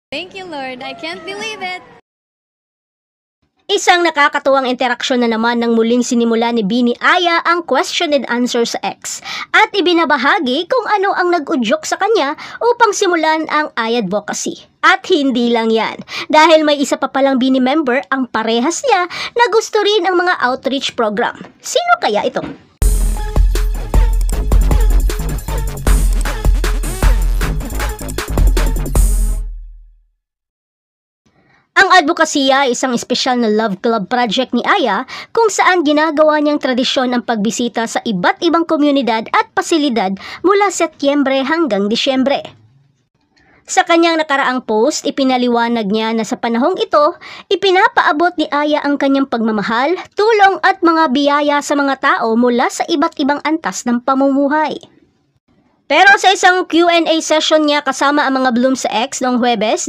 Thank you, Lord. I can't believe it. Isang nakakatuwang interaksyon na naman ng muling sinimula ni Bini Aya ang question and answer sa X at ibinabahagi kung ano ang nag-udyok sa kanya upang simulan ang Aya Advocacy. At hindi lang yan, dahil may isa pa palang Bini member ang parehas niya na gusto rin ang mga outreach program. Sino kaya ito? Ang advokasya ay isang espesyal na love club project ni Aya kung saan ginagawa niyang tradisyon ang pagbisita sa iba't ibang komunidad at pasilidad mula Setyembre hanggang Disyembre. Sa kanyang nakaraang post, ipinaliwanag niya na sa panahong ito, ipinapaabot ni Aya ang kanyang pagmamahal, tulong at mga biyaya sa mga tao mula sa iba't ibang antas ng pamumuhay. Pero sa isang Q&A session niya kasama ang mga Bloom sa X noong Huwebes,